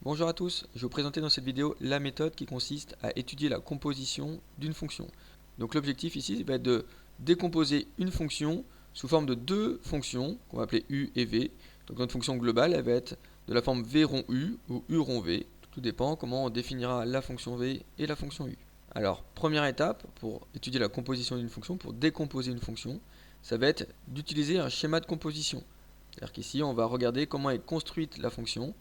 Bonjour à tous, je vais vous présenter dans cette vidéo la méthode qui consiste à étudier la composition d'une fonction. Donc l'objectif ici va être de décomposer une fonction sous forme de deux fonctions qu'on va appeler u et v. Donc notre fonction globale elle va être de la forme v rond u ou u rond v. Tout dépend comment on définira la fonction v et la fonction u. Alors première étape pour étudier la composition d'une fonction, pour décomposer une fonction, ça va être d'utiliser un schéma de composition. C'est-à-dire qu'ici on va regarder comment est construite la fonction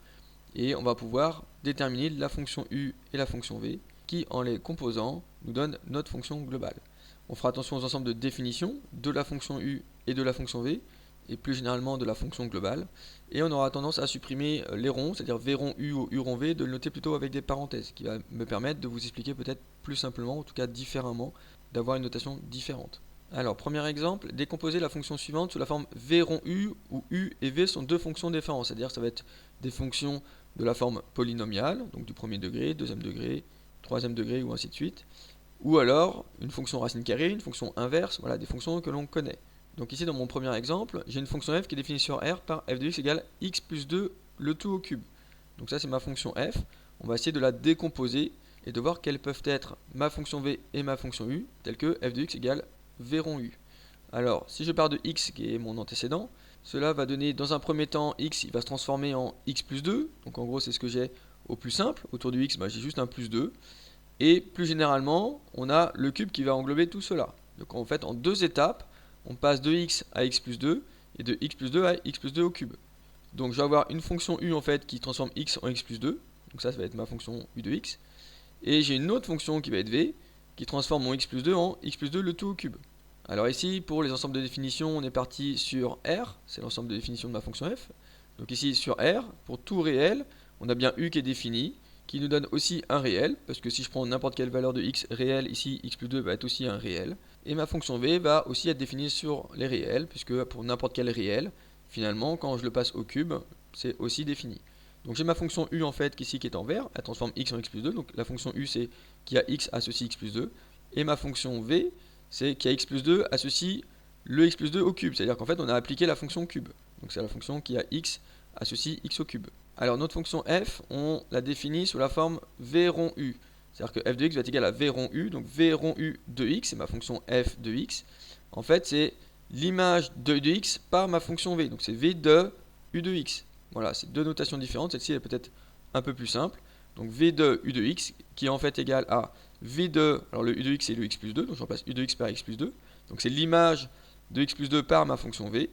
et on va pouvoir déterminer la fonction u et la fonction v qui, en les composant, nous donne notre fonction globale. On fera attention aux ensembles de définitions de la fonction u et de la fonction v, et plus généralement de la fonction globale, et on aura tendance à supprimer les ronds, c'est-à-dire v rond u ou u rond v, de le noter plutôt avec des parenthèses, qui va me permettre de vous expliquer peut-être plus simplement, en tout cas différemment, d'avoir une notation différente. Alors, premier exemple, décomposer la fonction suivante sous la forme v rond u, où u et v sont deux fonctions différentes, c'est-à-dire ça va être des fonctions de la forme polynomiale, donc du premier degré, deuxième degré, troisième degré ou ainsi de suite, ou alors une fonction racine carrée, une fonction inverse, voilà, des fonctions que l'on connaît. Donc ici dans mon premier exemple, j'ai une fonction f qui est définie sur R par f de x égale x plus 2 le tout au cube. Donc ça c'est ma fonction f, on va essayer de la décomposer et de voir quelles peuvent être ma fonction v et ma fonction u, telles que f de x égale v rond u. Alors si je pars de x qui est mon antécédent, cela va donner dans un premier temps x, il va se transformer en x plus 2, donc en gros c'est ce que j'ai au plus simple, autour du x j'ai juste un plus 2, et plus généralement on a le cube qui va englober tout cela. Donc en fait en deux étapes, on passe de x à x plus 2, et de x plus 2 à x plus 2 au cube. Donc je vais avoir une fonction u en fait qui transforme x en x plus 2, donc ça va être ma fonction u de x, et j'ai une autre fonction qui va être v, qui transforme mon x plus 2 en x plus 2 le tout au cube. Alors ici, pour les ensembles de définition, on est parti sur R, c'est l'ensemble de définition de ma fonction f. Donc ici, sur R, pour tout réel, on a bien U qui est défini, qui nous donne aussi un réel, parce que si je prends n'importe quelle valeur de x réel, ici, x plus 2 va être aussi un réel. Et ma fonction v va aussi être définie sur les réels, puisque pour n'importe quel réel, finalement, quand je le passe au cube, c'est aussi défini. Donc j'ai ma fonction u en fait, ici qui est en vert, elle transforme x en x plus 2, donc la fonction u c'est qui a x associe x plus 2, et ma fonction v, c'est qui a x plus 2 associe le x plus 2 au cube, c'est-à-dire qu'en fait on a appliqué la fonction cube. Donc c'est la fonction qui a x associe x au cube. Alors notre fonction f, on la définit sous la forme v rond u, c'est-à-dire que f de x va être égal à v rond u, donc v rond u de x, c'est ma fonction f de x. En fait c'est l'image de u de x par ma fonction v, donc c'est v de u de x. Voilà, c'est deux notations différentes, celle-ci est peut-être un peu plus simple. Donc v de u de x qui est en fait égal à v de, alors le u de x c'est le x plus 2, donc je remplace u de x par x plus 2. Donc c'est l'image de x plus 2 par ma fonction v,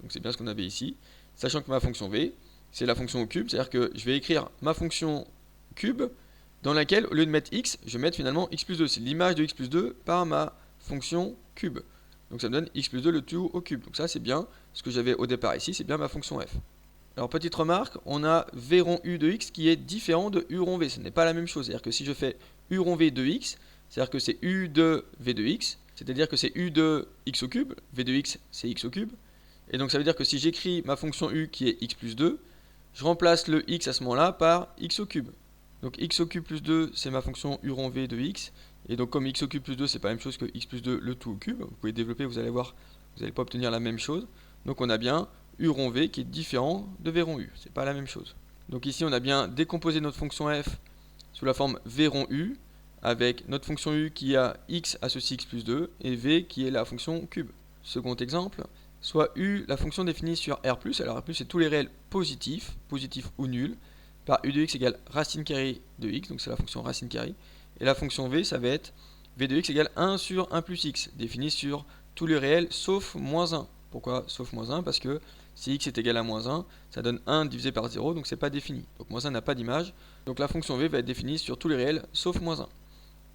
donc c'est bien ce qu'on avait ici. Sachant que ma fonction v, c'est la fonction au cube, c'est-à-dire que je vais écrire ma fonction cube dans laquelle au lieu de mettre x, je vais mettre finalement x plus 2. C'est l'image de x plus 2 par ma fonction cube. Donc ça me donne x plus 2 le tout au cube. Donc ça c'est bien ce que j'avais au départ ici, c'est bien ma fonction f. Alors petite remarque, on a v rond u de x qui est différent de u rond v, ce n'est pas la même chose. C'est-à-dire que si je fais u rond v de x, c'est-à-dire que c'est u de v de x, c'est-à-dire que c'est u de x au cube, v de x c'est x au cube, et donc ça veut dire que si j'écris ma fonction u qui est x plus 2, je remplace le x à ce moment-là par x au cube. Donc x au cube plus 2 c'est ma fonction u rond v de x, et donc comme x au cube plus 2 c'est pas la même chose que x plus 2 le tout au cube, vous pouvez développer, vous allez voir, vous n'allez pas obtenir la même chose, donc on a bien u rond v qui est différent de v rond u, c'est pas la même chose. Donc ici on a bien décomposé notre fonction f sous la forme v rond u avec notre fonction u qui a x associe x plus 2 et v qui est la fonction cube. Second exemple, soit u la fonction définie sur R+, alors R+, c'est tous les réels positifs, positifs ou nuls, par u de x égale racine carrée de x, donc c'est la fonction racine carrée, et la fonction v ça va être v de x égale 1 sur 1 plus x, définie sur tous les réels sauf moins 1. Pourquoi sauf moins 1? Parce que si x est égal à moins 1, ça donne 1 divisé par 0, donc c'est pas défini. Donc moins 1 n'a pas d'image, donc la fonction v va être définie sur tous les réels sauf moins 1.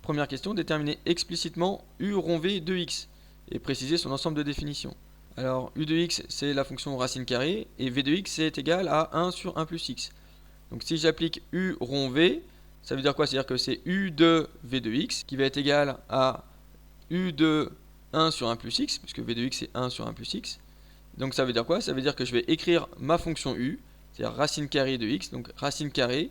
Première question, déterminer explicitement u rond v de x et préciser son ensemble de définitions. Alors u de x c'est la fonction racine carrée et v de x c'est égal à 1 sur 1 plus x. Donc si j'applique u rond v, ça veut dire quoi? C'est-à-dire que c'est u de v de x qui va être égal à u de 1 sur 1 plus x, puisque v de x c'est 1 sur 1 plus x. Donc ça veut dire quoi? Ça veut dire que je vais écrire ma fonction u, c'est-à-dire racine carrée de x, donc racine carrée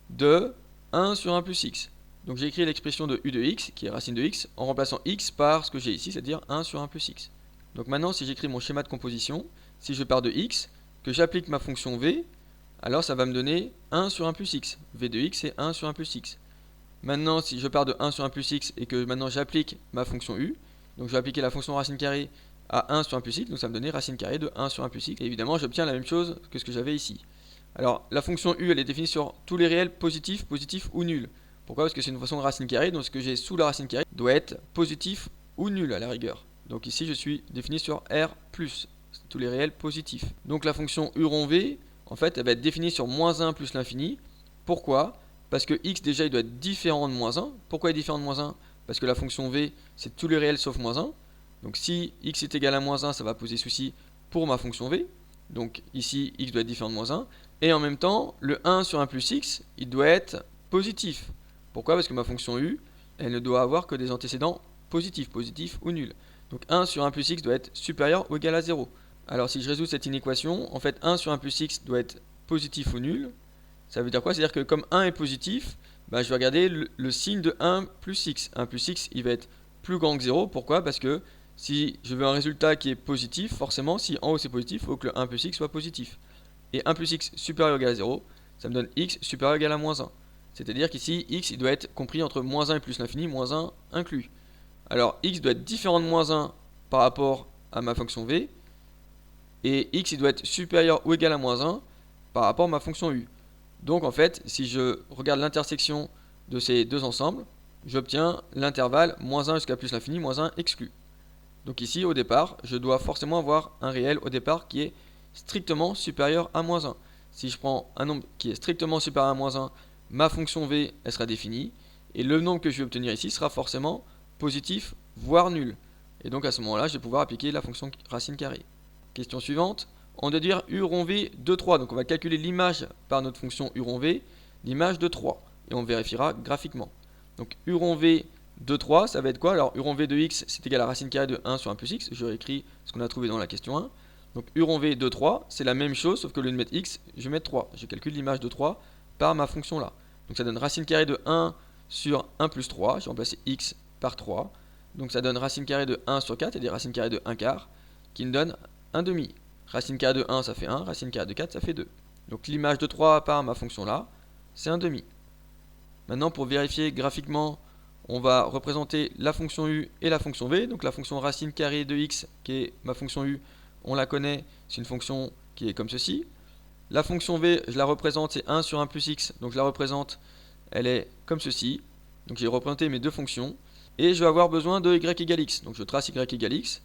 de 1 sur 1 plus x. Donc j'ai écrit l'expression de u de x, qui est racine de x, en remplaçant x par ce que j'ai ici, c'est-à-dire 1 sur 1 plus x. Donc maintenant, si j'écris mon schéma de composition, si je pars de x, que j'applique ma fonction v, alors ça va me donner 1 sur 1 plus x. v de x c'est 1 sur 1 plus x. Maintenant, si je pars de 1 sur 1 plus x et que maintenant j'applique ma fonction u, donc je vais appliquer la fonction racine carrée à 1 sur 1 plus x, donc ça va me donner racine carrée de 1 sur 1 plus x. Et évidemment, j'obtiens la même chose que ce que j'avais ici. Alors, la fonction u, elle est définie sur tous les réels positifs, positifs ou nuls. Pourquoi? Parce que c'est une fonction de racine carrée, donc ce que j'ai sous la racine carrée doit être positif ou nul à la rigueur. Donc ici, je suis défini sur R+, tous les réels positifs. Donc la fonction u rond v, en fait, elle va être définie sur moins 1 plus l'infini. Pourquoi? Parce que x déjà il doit être différent de moins 1. Pourquoi il est différent de moins 1? Parce que la fonction v c'est tous les réels sauf moins 1. Donc si x est égal à moins 1, ça va poser souci pour ma fonction v. Donc ici x doit être différent de moins 1. Et en même temps, le 1 sur 1 plus x, il doit être positif. Pourquoi? Parce que ma fonction u, elle ne doit avoir que des antécédents positifs, positifs ou nuls. Donc 1 sur 1 plus x doit être supérieur ou égal à 0. Alors si je résous cette inéquation, en fait 1 sur 1 plus x doit être positif ou nul. Ça veut dire quoi? C'est-à-dire que comme 1 est positif, bah, je vais regarder le signe de 1 plus x. 1 plus x, il va être plus grand que 0. Pourquoi? Parce que si je veux un résultat qui est positif, forcément, si en haut c'est positif, il faut que le 1 plus x soit positif. Et 1 plus x supérieur ou égal à 0, ça me donne x supérieur ou égal à moins 1. C'est-à-dire qu'ici, x il doit être compris entre moins 1 et plus l'infini, moins 1 inclus. Alors, x doit être différent de moins 1 par rapport à ma fonction v, et x il doit être supérieur ou égal à moins 1 par rapport à ma fonction u. Donc en fait, si je regarde l'intersection de ces deux ensembles, j'obtiens l'intervalle moins 1 jusqu'à plus l'infini, moins 1 exclu. Donc ici, au départ, je dois forcément avoir un réel au départ qui est strictement supérieur à moins 1. Si je prends un nombre qui est strictement supérieur à moins 1, ma fonction v, elle sera définie, et le nombre que je vais obtenir ici sera forcément positif, voire nul. Et donc à ce moment-là, je vais pouvoir appliquer la fonction racine carrée. Question suivante. On doit dire u rond v de 3. Donc on va calculer l'image par notre fonction u rond v, l'image de 3. Et on vérifiera graphiquement. Donc u rond v de 3, ça va être quoi? Alors u rond v de x, c'est égal à racine carrée de 1 sur 1 plus x. Je réécris ce qu'on a trouvé dans la question 1. Donc u rond v de 3, c'est la même chose, sauf que au lieu de mettre x, je vais mettre 3. Je calcule l'image de 3 par ma fonction là. Donc ça donne racine carrée de 1 sur 1 plus 3. Je vais remplacer x par 3. Donc ça donne racine carrée de 1 sur 4, c'est-à-dire racine carrée de 1 quart, qui me donne 1 demi. Racine carrée de 1, ça fait 1. Racine carrée de 4, ça fait 2. Donc l'image de 3 par ma fonction là, c'est 1 demi. Maintenant, pour vérifier graphiquement, on va représenter la fonction u et la fonction v. Donc la fonction racine carrée de x, qui est ma fonction u, on la connaît, c'est une fonction qui est comme ceci. La fonction v, je la représente, c'est 1 sur 1 plus x. Donc je la représente, elle est comme ceci. Donc j'ai représenté mes deux fonctions. Et je vais avoir besoin de y égale x. Donc je trace y égale x.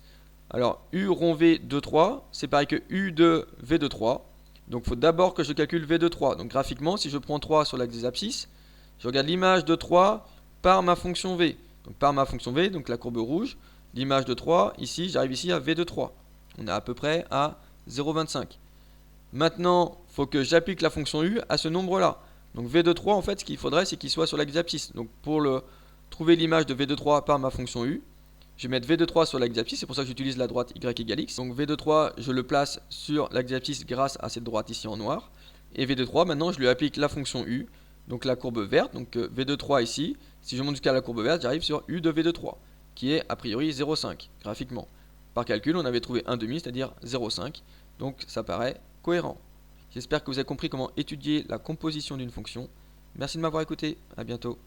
Alors, u rond v de 3, c'est pareil que u de v de 3. Donc, il faut d'abord que je calcule v de 3. Donc, graphiquement, si je prends 3 sur l'axe des abscisses, je regarde l'image de 3 par ma fonction v. Donc, par ma fonction v, donc la courbe rouge, l'image de 3, ici, j'arrive ici à v de 3. On est à peu près à 0,25. Maintenant, il faut que j'applique la fonction u à ce nombre-là. Donc, v de 3, en fait, ce qu'il faudrait, c'est qu'il soit sur l'axe des abscisses. Donc, pour trouver l'image de v de 3 par ma fonction u, je vais mettre v de 3 sur l'axe des abscisses, c'est pour ça que j'utilise la droite y égale x. Donc v de 3, je le place sur l'axe des abscisses grâce à cette droite ici en noir. Et v de 3, maintenant je lui applique la fonction u, donc la courbe verte. Donc v de 3 ici, si je monte jusqu'à la courbe verte, j'arrive sur u de v de 3, qui est a priori 0,5 graphiquement. Par calcul, on avait trouvé 1 demi, c'est-à-dire 0,5. Donc ça paraît cohérent. J'espère que vous avez compris comment étudier la composition d'une fonction. Merci de m'avoir écouté, à bientôt.